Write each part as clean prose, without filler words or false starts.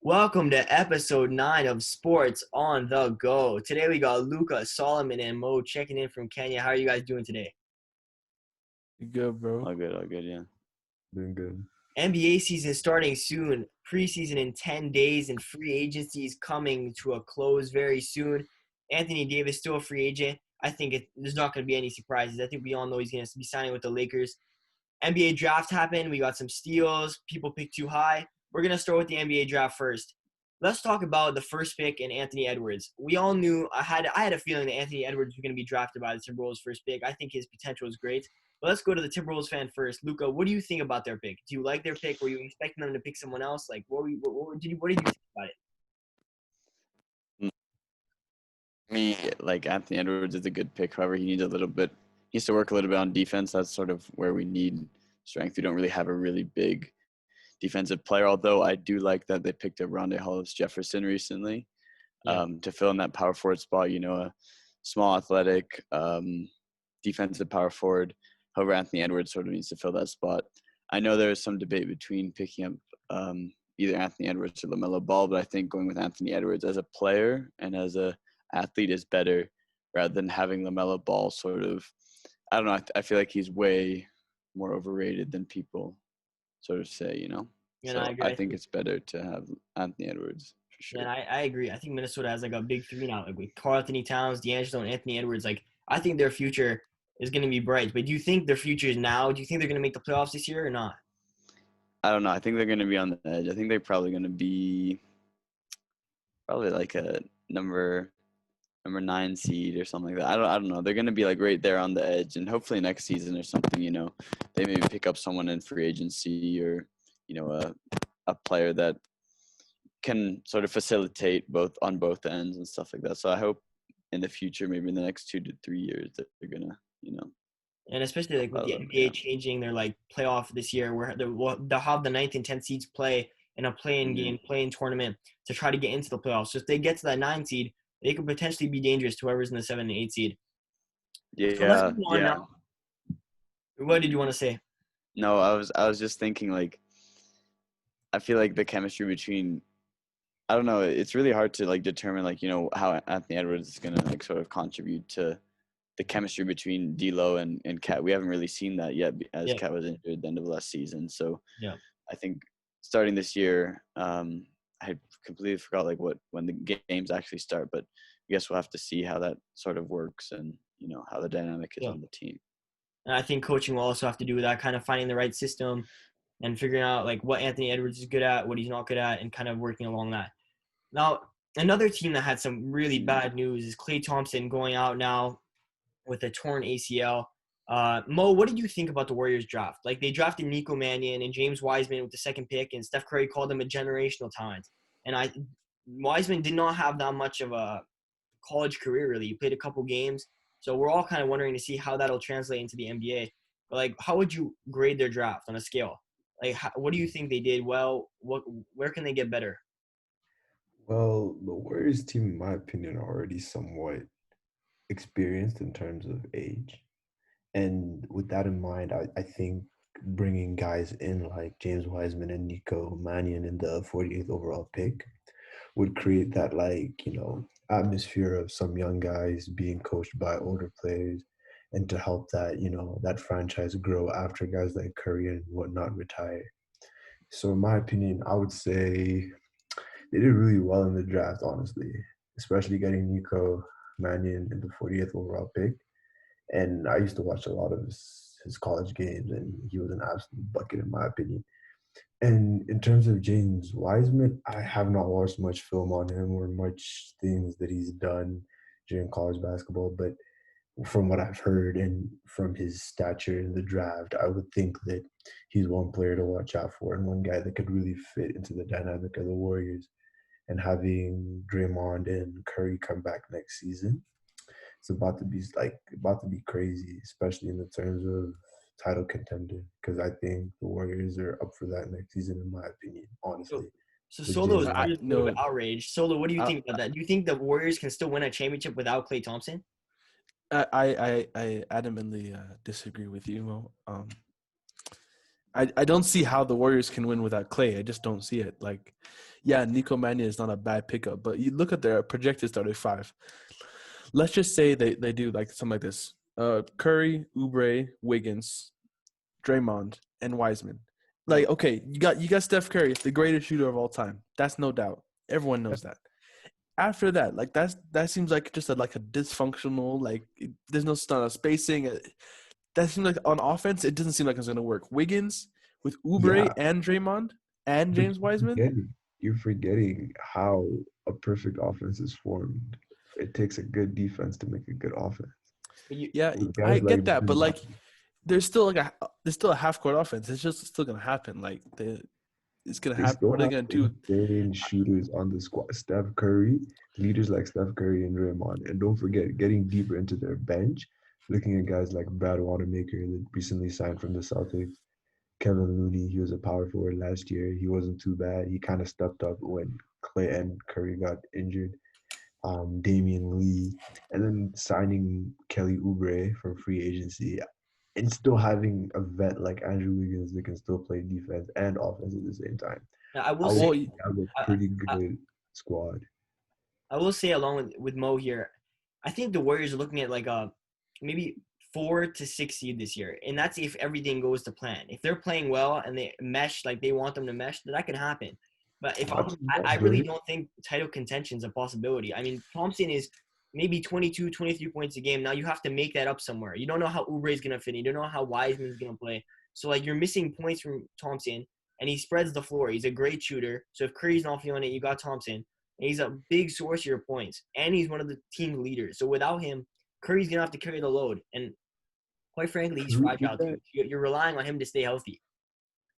Welcome to episode 9 of Sports on the Go. Today we got Luca, Solomon, and Mo checking in from Kenya. How are you guys doing today? You good, bro? All good, yeah. Doing good. NBA season starting soon. Preseason in 10 days and free agency is coming to a close very soon. Anthony Davis still a free agent. I think there's not going to be any surprises. I think we all know he's going to be signing with the Lakers. NBA draft happened. We got some steals. People picked too high. We're going to start with the NBA draft first. Let's talk about the first pick and Anthony Edwards. We all knew I had a feeling that Anthony Edwards was going to be drafted by the Timberwolves first pick. I think his potential is great. But let's go to the Timberwolves fan first. Luca, what do you think about their pick? Do you like their pick? Were you expecting them to pick someone else? Like, what did you think about it? Anthony Edwards is a good pick. However, he needs to work a little bit on defense. That's sort of where we need strength. We don't really have a really big defensive player, although I do like that they picked up Rondae Hollis-Jefferson recently to fill in that power forward spot. A small, athletic defensive power forward. However, Anthony Edwards sort of needs to fill that spot. I know there is some debate between picking up either Anthony Edwards or LaMelo Ball, but I think going with Anthony Edwards as a player and as a athlete is better rather than having LaMelo Ball sort of, I don't know, I feel like he's way more overrated than people sort of say, Yeah, so no, I agree. I think it's better to have Anthony Edwards for sure. Yeah, and I agree. I think Minnesota has like a big three now, like with Karl-Anthony Towns, D'Angelo, and Anthony Edwards. Like, I think their future is going to be bright. But do you think their future is now? Do you think they're going to make the playoffs this year or not? I don't know. I think they're going to be on the edge. I think they're probably going to be like a number 9 seed or something like that. I don't know. They're going to be like right there on the edge, and hopefully next season or something, they maybe pick up someone in free agency or, a player that can sort of facilitate on both ends and stuff like that. So I hope in the future, maybe in the next 2 to 3 years, that they're going to, And especially like with the NBA changing their like playoff this year, where they'll have the 9th and 10th seeds play in a play-in game, play-in tournament to try to get into the playoffs. So if they get to that 9 seed, they could potentially be dangerous to whoever's in the 7 and 8 seed. Yeah, so let's move on now. What did you want to say? No, I was just thinking, like, I feel like the chemistry between, I don't know, it's really hard to like determine like, how Anthony Edwards is going to like sort of contribute to the chemistry between D'Lo and Cat. We haven't really seen that yet as Cat was injured at the end of last season. So I think starting this year, I completely forgot like when the games actually start, but I guess we'll have to see how that sort of works and, how the dynamic is on the team. And I think coaching will also have to do with that, kind of finding the right system and figuring out like what Anthony Edwards is good at, what he's not good at, and kind of working along that. Now, another team that had some really bad news is Klay Thompson going out now with a torn ACL. Mo, what did you think about the Warriors draft? Like, they drafted Nico Mannion and James Wiseman with the 2nd pick, and Steph Curry called him a generational talent. And Wiseman did not have that much of a college career, really. He played a couple games. So we're all kind of wondering to see how that'll translate into the NBA. But, like, how would you grade their draft on a scale? Like, what do you think they did well? Where can they get better? Well, the Warriors team, in my opinion, are already somewhat experienced in terms of age. And with that in mind, I think bringing guys in like James Wiseman and Nico Mannion in the 48th overall pick would create that atmosphere of some young guys being coached by older players, and to help that, that franchise grow after guys like Curry and whatnot retire. So in my opinion, I would say they did really well in the draft, honestly, especially getting Nico Mannion in the 40th overall pick. And I used to watch a lot of his college games, and he was an absolute bucket in my opinion. And in terms of James Wiseman, I have not watched much film on him or much things that he's done during college basketball. But from what I've heard and from his stature in the draft, I would think that he's one player to watch out for and one guy that could really fit into the dynamic of the Warriors. And having Draymond and Curry come back next season, it's about to be crazy, especially in the terms of title contender, because I think the Warriors are up for that next season, in my opinion, honestly. So Solo is a little bit outraged. Solo, what do you think about that? Do you think the Warriors can still win a championship without Klay Thompson? I adamantly disagree with you, Mo. I don't see how the Warriors can win without Clay. I just don't see it. Like, yeah, Nico Mannion is not a bad pickup, but you look at their projected starting five. Let's just say they do like something like this: Curry, Oubre, Wiggins, Draymond, and Wiseman. Like, okay, you got Steph Curry, the greatest shooter of all time. That's no doubt. Everyone knows that. After that, like that seems like just like a dysfunctional, like there's no spacing. That seems like on offense, it doesn't seem like it's gonna work. Wiggins with Oubre Yeah, and Draymond and but James Wiseman. you're forgetting how a perfect offense is formed. It takes a good defense to make a good offense. But you, Yeah, With I guys like get that, but like Draymond, there's still a half court offense. It's just still gonna happen. Like it's gonna they happen. still What are they have gonna do? insane shooters on the squad. Steph Curry, leaders like Steph Curry and Draymond. And don't forget, getting deeper into their bench, looking at guys like Brad Wanamaker that recently signed from the Celtics. Kevin Looney, he was a power forward last year. He wasn't too bad. He kind of stepped up when Clay and Curry got injured. Damian Lee, and then signing Kelly Oubre from free agency, and still having a vet like Andrew Wiggins that can still play defense and offense at the same time. I will I say, would Well, say have a I, pretty I, good squad. I will say along with Mo here, I think the Warriors are looking at like a maybe 4 to 6 seed this year, and that's if everything goes to plan. If they're playing well and they mesh like they want them to mesh, then that can happen. But if That's a I really possibility. don't think title contention is a possibility. I mean, Thompson is maybe 22, 23 points a game. Now you have to make that up somewhere. You don't know how Oubre is gonna fit. You don't know how Wiseman's gonna play. So like you're missing points from Thompson, and he spreads the floor. He's a great shooter. So if Curry's not feeling it, you got Thompson. And he's a big source of your points, and he's one of the team leaders. So without him, Curry's gonna have to carry the load, and quite frankly, he's Curry did fragile too. that. You're relying on him to stay healthy.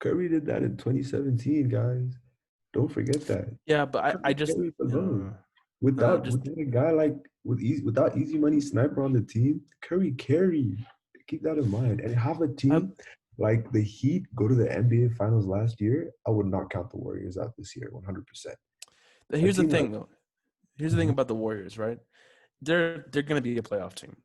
Curry did that in 2017, guys. Don't forget that. yeah, but I Curry just carried the load. just Without a guy like without Easy Money Sniper on the team, Curry carried. Keep that in mind. And have a I'm, team like the Heat go to the NBA Finals last year. I would not count the Warriors out this year, 100%. A here's the team like thing though. Here's the thing about the Warriors, right? They're gonna be a playoff team.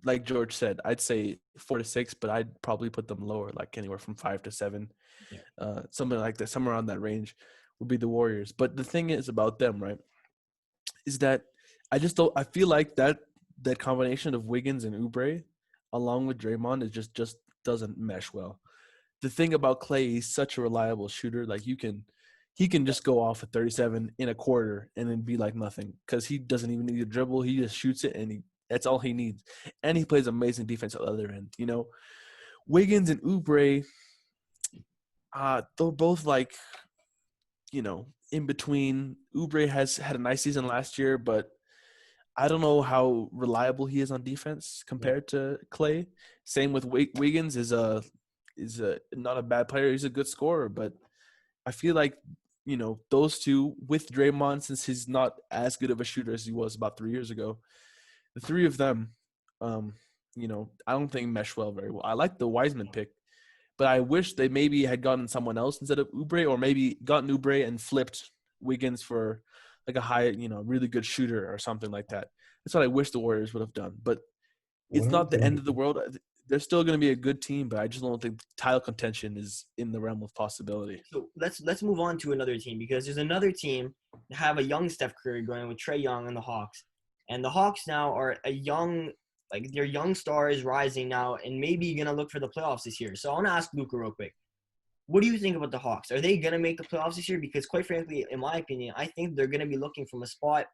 Like George said, I'd say 4 to 6, but I'd probably put them lower, like anywhere from 5 to 7, Yeah. something like that, somewhere around that range would be the Warriors. But the thing is about them, right, is that I just don't. I feel like that combination of Wiggins and Oubre, along with Draymond, is just doesn't mesh well. The thing about Clay, he's such a reliable shooter. Like he can just go off at 37 in a quarter and then be like nothing because he doesn't even need to dribble. He just shoots it and that's all he needs. And he plays amazing defense at the other end. You know, Wiggins and Oubre, they're both like, in between. Oubre has had a nice season last year, but I don't know how reliable he is on defense Yeah. compared to Clay. Same with Wiggins is a not a bad player. He's a good scorer, but I feel like those two with Draymond, since he's not as good of a shooter as he was about 3 years ago, the three of them, I don't think mesh well very well. I like the Wiseman pick, but I wish they maybe had gotten someone else instead of Oubre, or maybe gotten Oubre and flipped Wiggins for like a high, really good shooter or something like that. That's what I wish the Warriors would have done. But what it's I'm not the end saying. of the world. They're still going to be a good team, but I just don't think title contention is in the realm of possibility. So let's move on to another team because there's another team that have a young Steph Curry going with Trae Young and the Hawks, and the Hawks now are a young like their young star is rising now and maybe gonna look for the playoffs this year. So I want to ask Luca real quick. What do you think about the Hawks? Are they gonna make the playoffs this year? Because quite frankly, in my opinion, I think they're gonna be looking from a spot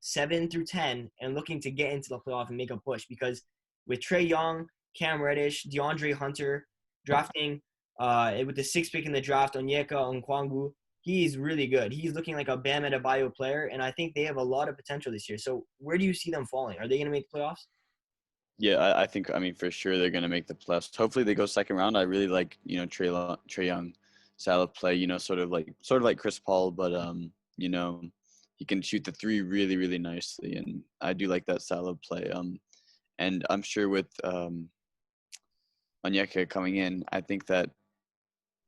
7 through 10 and looking to get into the playoff and make a push. Because with Trae Young, Cam Reddish, DeAndre Hunter, drafting with the sixth pick in the draft, Onyeka Onkwangu, he's really good. He's looking like a Bam Adebayo player, and I think they have a lot of potential this year. So where do you see them falling? Are they gonna make the playoffs? Yeah, I think for sure they're gonna make the playoffs. Hopefully they go second round. I really like Trey Young style of play. Sort of like Chris Paul, but he can shoot the three really really nicely, and I do like that style of play. And I'm sure with Onyeka coming in, I think that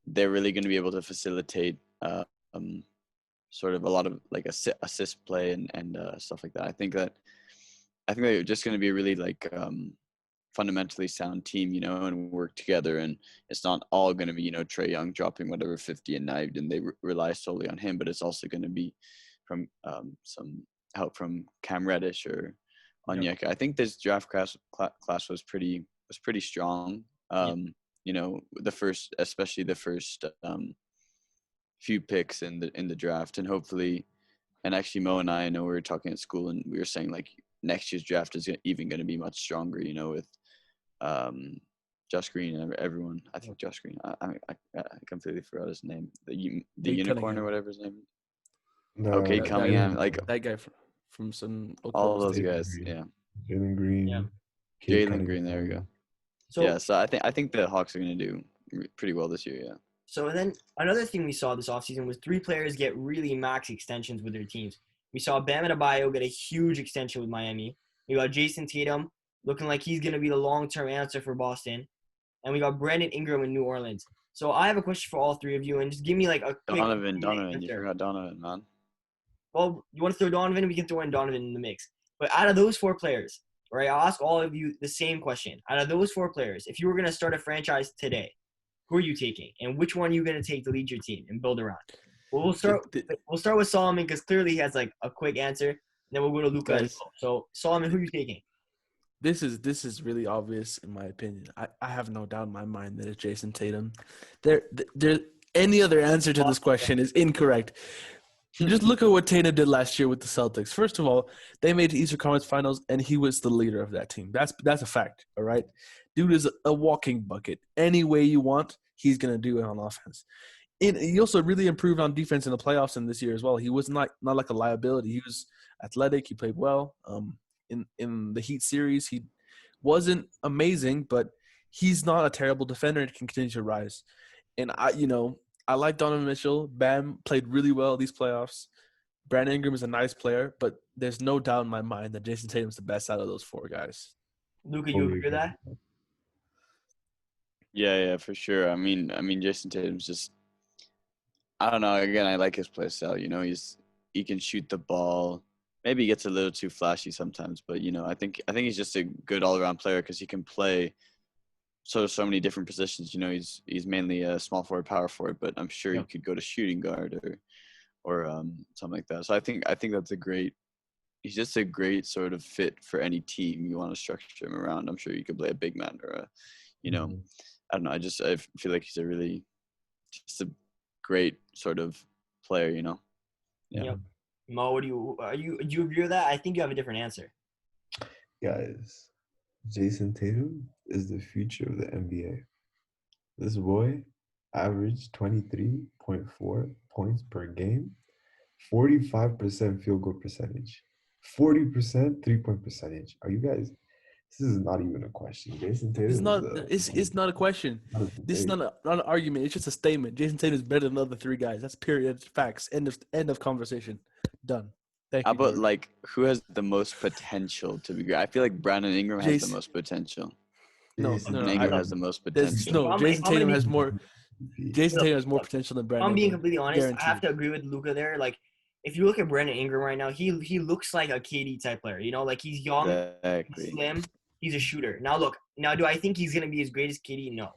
they're really going to be able to facilitate sort of a lot of like assist play and stuff like that. I think they're just going to be really like fundamentally sound team, and work together. And it's not all going to be, Trae Young dropping whatever 50 a night and they rely solely on him, but it's also going to be from some help from Cam Reddish or Onyeka. I think this draft class was pretty strong. Especially the first few picks in the draft, and hopefully, and actually Mo and I know we were talking at school and we were saying like next year's draft is even going to be much stronger, with Josh Green and everyone. I think Josh Green. I completely forgot his name. The unicorn Cunningham. or whatever his name. No, Okay, Cunningham, like that guy from some all those State. guys. Green. Yeah, Jalen Green. Yeah. Cade Jalen Green. There we go. So Yeah, so I think the Hawks are going to do pretty well this year. Yeah. So then another thing we saw this offseason was 3 players get really max extensions with their teams. We saw Bam Adebayo get a huge extension with Miami. We got Jason Tatum looking like he's going to be the long-term answer for Boston. And we got Brandon Ingram in New Orleans. So I have a question for all 3 of you, and just give me like a quick Donovan, answer. you forgot Donovan, man. Well, you want to throw Donovan? We can throw in Donovan in the mix. But out of those 4 players, right, I'll ask all of you the same question. Out of those 4 players, if you were going to start a franchise today, who are you taking, and which one are you going to take to lead your team and build around? Well, we'll start with Solomon because clearly he has like a quick answer. Then we'll go to Luka as well. So Solomon, who are you taking? This is really obvious in my opinion. I have no doubt in my mind that it's Jason Tatum. There any other answer to this question is incorrect. Just look at what Tatum did last year with the Celtics. First of all, they made the Eastern Conference Finals, and he was the leader of that team. That's a fact, all right? Dude is a walking bucket. Any way you want, he's going to do it on offense. And he also really improved on defense in the playoffs in this year as well. He was not like a liability. He was athletic. He played well. In the Heat series, he wasn't amazing, but he's not a terrible defender and can continue to rise. And I like Donovan Mitchell. Bam played really well these playoffs. Brandon Ingram is a nice player, but there's no doubt in my mind that Jason Tatum's the best out of those 4 guys. Luka, you agree with that? Yeah, for sure. I mean, Jason Tatum's just, I don't know. Again, I like his play style. He can shoot the ball. Maybe he gets a little too flashy sometimes, but I think he's just a good all around player because he can play so many different positions. He's mainly a small forward, power forward, but I'm sure he could go to shooting guard or something like that. So I think that's he's just a great sort of fit for any team you want to structure him around. I'm sure you could play a big man or I don't know. I feel like he's just a great sort of player, Yeah. Yep. Mo, do you agree with that? I think you have a different answer. Guys, Jason Tatum is the future of the NBA. This boy averaged 23.4 points per game, 45% field goal percentage, 40% 3-point percentage. Are you guys? This is not even a question. Jason Tatum. It's not a question. This is not an argument. It's just a statement. Jason Tatum is better than the other 3 guys. That's period. Facts. End of conversation. Done. Thank you. How about like who has the most potential to be great? I feel like Brandon Ingram has the most potential. No. Ingram has the most potential. Jason Tatum has more. Jason Tatum has more potential than Brandon. I'm being Ingram. completely honest. Guaranteed. I have to agree with Luka there. Like, if you look at Brandon Ingram right now, he looks like a KD type player. Like he's young, he's slim, he's a shooter. Now do I think he's gonna be as great as KD? No,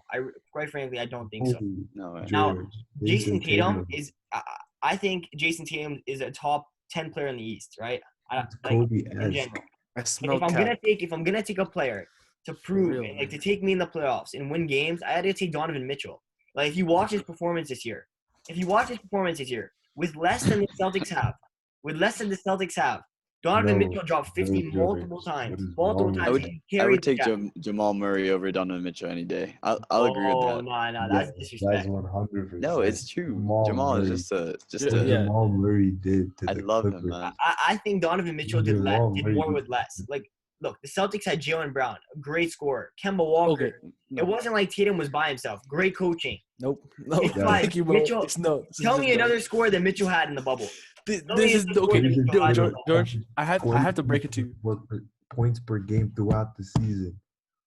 quite frankly I don't think so. No. Now, Jason Tatum is. I think Jason Tatum is a top 10 player in the East, right? In general. If I'm gonna take a player to prove to take me in the playoffs and win games, I had to take Donovan Mitchell. Like if you watch his performance this year, with less than the Celtics have, Donovan Mitchell dropped 50 multiple times. I would take Jamal Murray over Donovan Mitchell any day. I'll agree with that. No, that's disrespect. That's 100%. No, it's true. Jamal is just a Jamal Murray did. I love him, man. I think Donovan Mitchell did more with less. Like, look, the Celtics had Jaylen Brown, a great scorer. Kemba Walker. Okay. No. It wasn't like Tatum was by himself. Great coaching. Nope. Thank you, Mitchell. Tell me another score that Mitchell had in the bubble. This is okay, George. I have to break it to you. Points per game throughout the season,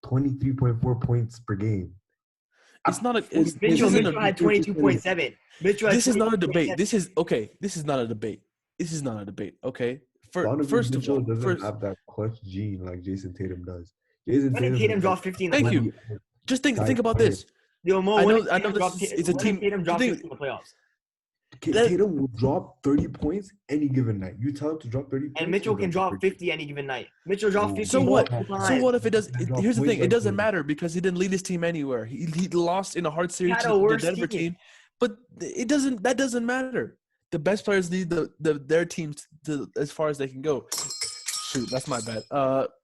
23.4 points per game. It's not a. Mitchell had 22.7. This is not a debate. This is not a debate. Okay. First of all, doesn't have that clutch gene like Jason Tatum does. Jason When did Tatum Tatum is like drop 50 in the Thank playoffs? you. Just think about player. this. Yo, Mo, I when know did I know Tatum drop, this is it's a when did team. Tatum drop the 50 thing- in the playoffs? that- Tatum will drop 30 points any given night. You tell him to drop 30 points. And Mitchell he'll can drop 30. 50 any given night. Mitchell dropped Ooh. 50 So what? multiple So times. what if it does? He dropped Here's the thing. points It like doesn't 30. matter because he didn't lead his team anywhere. He lost in a hard He series had to a the worse Denver team. team. But it doesn't. That doesn't matter. The best players lead their teams to as far as they can go. Shoot, that's my bad.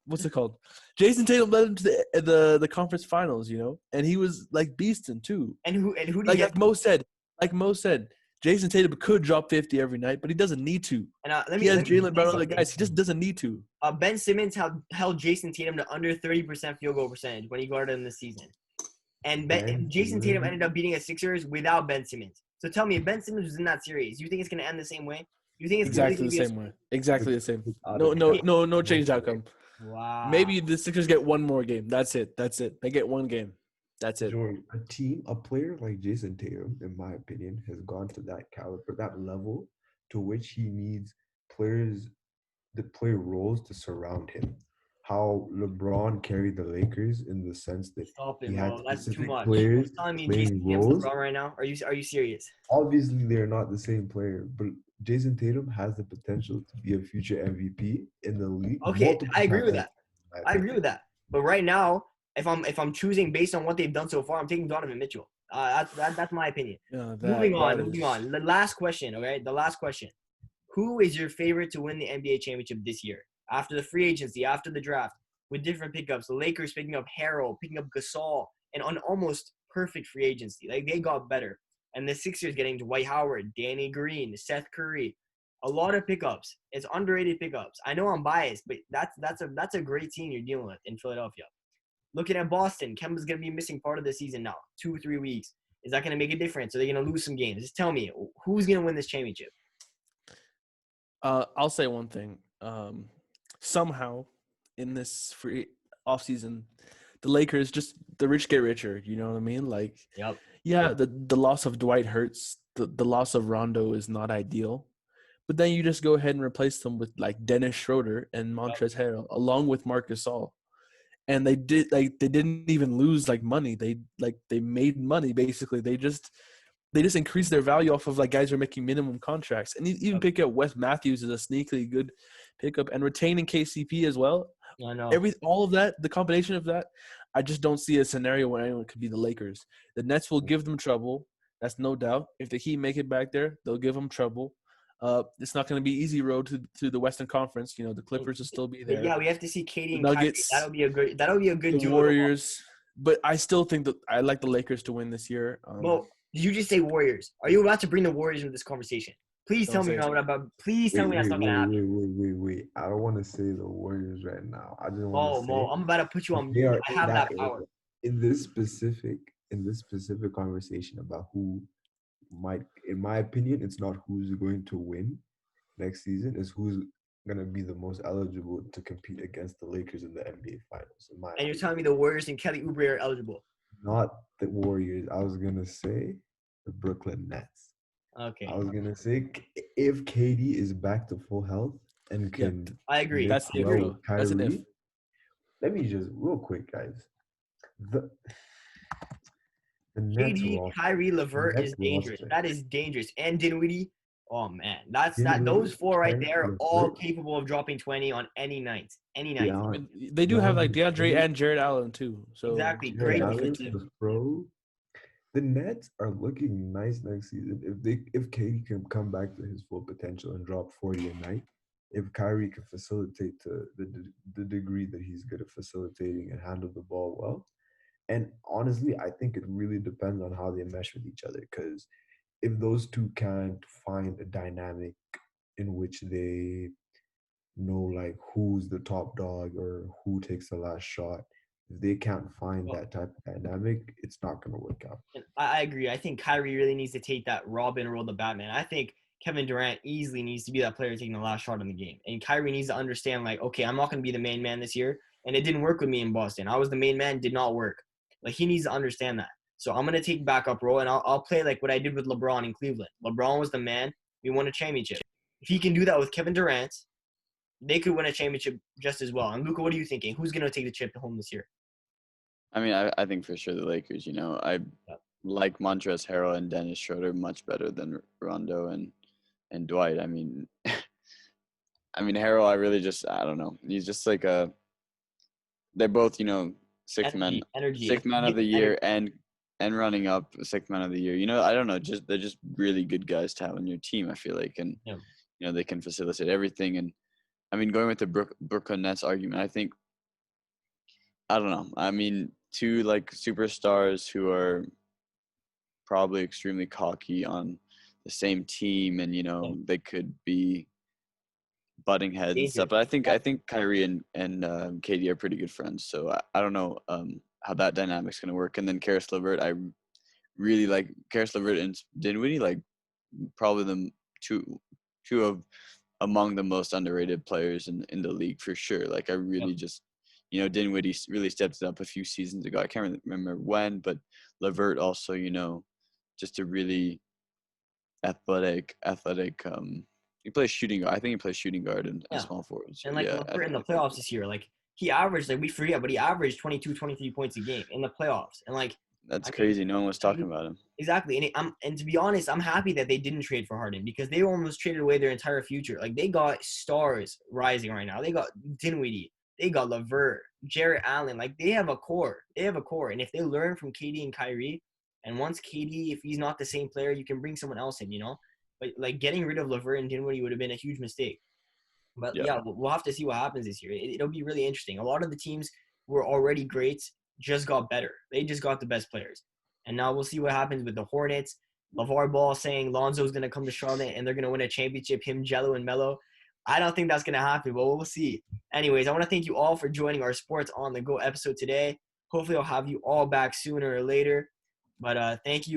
What's it called? Jason Tatum led him to the conference finals, and he was like beasting too. And who did he Like get? Mo said, Jason Tatum could drop 50 every night, but he doesn't need to. And He has let me Jalen Brown and other something. guys. He just doesn't need to. Ben Simmons held Jason Tatum to under 30% field goal percentage when he guarded him this season. And Jason Tatum ended up beating a Sixers without Ben Simmons. So tell me, if Ben Simmons was in that series, you think it's going to end the same way? You think it's Exactly really the same way. Exactly the same. Out No, of no, it. no, no changed outcome. Wow. Maybe the Sixers get one more game. That's it. They get one game. That's it. Jordan, a player like Jason Tatum, in my opinion, has gone to that caliber, that level, to which he needs players that play roles to surround him. How LeBron carried the Lakers in the sense that Stop it, he had bro. That's too specific much. players You're telling me playing Jason Tatum's roles. LeBron right now? Are you serious? Obviously, they're not the same player, but Jason Tatum has the potential to be a future MVP in the league. Okay, multiple I agree with times, that. in my I agree opinion. with that. But right now, if I'm choosing based on what they've done so far, I'm taking Donovan Mitchell. That's my opinion. Yeah, Moving on. is- The last question, okay? The last question. Who is your favorite to win the NBA championship this year? After the free agency, after the draft, with different pickups, the Lakers picking up Harrell, picking up Gasol, and on almost perfect free agency. Like, they got better. And the Sixers getting Dwight Howard, Danny Green, Seth Curry. A lot of pickups. It's underrated pickups. I know I'm biased, but that's a great team you're dealing with in Philadelphia. Looking at Boston, Kemba's going to be missing part of the season now, 2 or 3 weeks. Is that going to make a difference? Are they going to lose some games? Just tell me, who's going to win this championship? I'll say one thing. Somehow, in this free offseason, the Lakers the rich get richer. You know what I mean? Like, Yep. yeah, the loss of Dwight hurts. The loss of Rondo is not ideal. But then you just go ahead and replace them with like Dennis Schroeder and Montrezl Harrell, along with Marc Gasol. And they didn't even lose like money. They made money basically. They just increased their value off of like guys who are making minimum contracts. And even pick up Wes Matthews is a sneakily good pickup, and retaining KCP as well. I know. All of that, the combination of that, I just don't see a scenario where anyone could be the Lakers. The Nets will give them trouble. That's no doubt. If the Heat make it back there, they'll give them trouble. It's not going to be easy road to the Western Conference. The Clippers will still be there. But yeah, we have to see Katie and Nuggets, Kyrie. That'll be a good the duo. Warriors. But I still think that I like the Lakers to win this year. Well, did you just say Warriors? Are you about to bring the Warriors into this conversation? Please tell me Don't say it. Please tell me that's not gonna happen. Wait. I don't want to say the Warriors right now. I just want to say. Mo, I'm about to put you on They mute. are I in have that area. power. In this specific conversation about who might, in my opinion, it's not who's going to win next season. It's who's gonna be the most eligible to compete against the Lakers in the NBA Finals. And you're telling me the Warriors and Kelly Oubre are eligible? Not the Warriors. I was gonna say the Brooklyn Nets. Okay. I was gonna say if KD is back to full health and can. I agree. That's I if, agree. though. That's an if. Let me just real quick, guys. The Nets KD, roster. Kyrie, LeVert Nets is dangerous. roster. That is dangerous. And Dinwiddie. Oh man, those Dinwiddie, 4 right Trent, there are all LeVert. capable of dropping 20 on any night. Any night. Yeah. I mean, they do have like Yeah, DeAndre and Jared Allen too. So Exactly. Yeah, Great Allen, defensive. bro. The Nets are looking nice next season if KD can come back to his full potential and drop 40 a night. If Kyrie can facilitate to the degree that he's good at facilitating and handle the ball well. And honestly, I think it really depends on how they mesh with each other. Because if those two can't find a dynamic in which they know like who's the top dog or who takes the last shot, if they can't find that type of dynamic, it's not going to work out. And I agree. I think Kyrie really needs to take that Robin role, the Batman. I think Kevin Durant easily needs to be that player taking the last shot in the game. And Kyrie needs to understand, like, okay, I'm not going to be the main man this year. And it didn't work with me in Boston. I was the main man, did not work. Like, he needs to understand that. So I'm going to take backup role, and I'll play like what I did with LeBron in Cleveland. LeBron was the man. We won a championship. If he can do that with Kevin Durant, they could win a championship just as well. And Luka, what are you thinking? Who's going to take the chip home this year? I mean, I think for sure the Lakers. I like Montrezl Harrell and Dennis Schroeder much better than Rondo and Dwight. I mean, Harrell, I don't know. He's just like they're both, sixth man Energy. of the year and running up sixth man of the year. I don't know, they're just really good guys to have on your team, I feel like. And they can facilitate everything. And I mean, going with the Brooklyn Nets argument, I don't know. I mean, two like superstars who are probably extremely cocky on the same team, and they could be butting heads and stuff. But I think Kyrie and KD are pretty good friends. So I don't know how that dynamic's gonna work. And then Karis LeVert, I really like Karis LeVert and Dinwiddie, like probably the two of among the most underrated players in the league for sure. Like I really just Dinwiddie really stepped it up a few seasons ago. I can't really remember when, but LeVert also, just a really athletic. He plays shooting guard. I think he plays shooting guard and small forward. So, and LeVert in the playoffs this year, like he averaged, like we forget, but he averaged 22, 23 points a game in the playoffs. And like that's crazy. No one was talking about him. Exactly. And to be honest, I'm happy that they didn't trade for Harden because they almost traded away their entire future. Like they got stars rising right now. They got Dinwiddie. They got LeVert, Jarrett Allen. Like they have a core. And if they learn from KD and Kyrie, and once KD, if he's not the same player, you can bring someone else in, But like getting rid of LeVert and Dinwiddie would have been a huge mistake. But we'll have to see what happens this year. It'll be really interesting. A lot of the teams who were already great just got better. They just got the best players. And now we'll see what happens with the Hornets. LeVar Ball saying Lonzo's going to come to Charlotte and they're going to win a championship, him, Jello, and Melo. I don't think that's going to happen, but we'll see. Anyways, I want to thank you all for joining our Sports on the Go episode today. Hopefully I'll have you all back sooner or later. But thank you.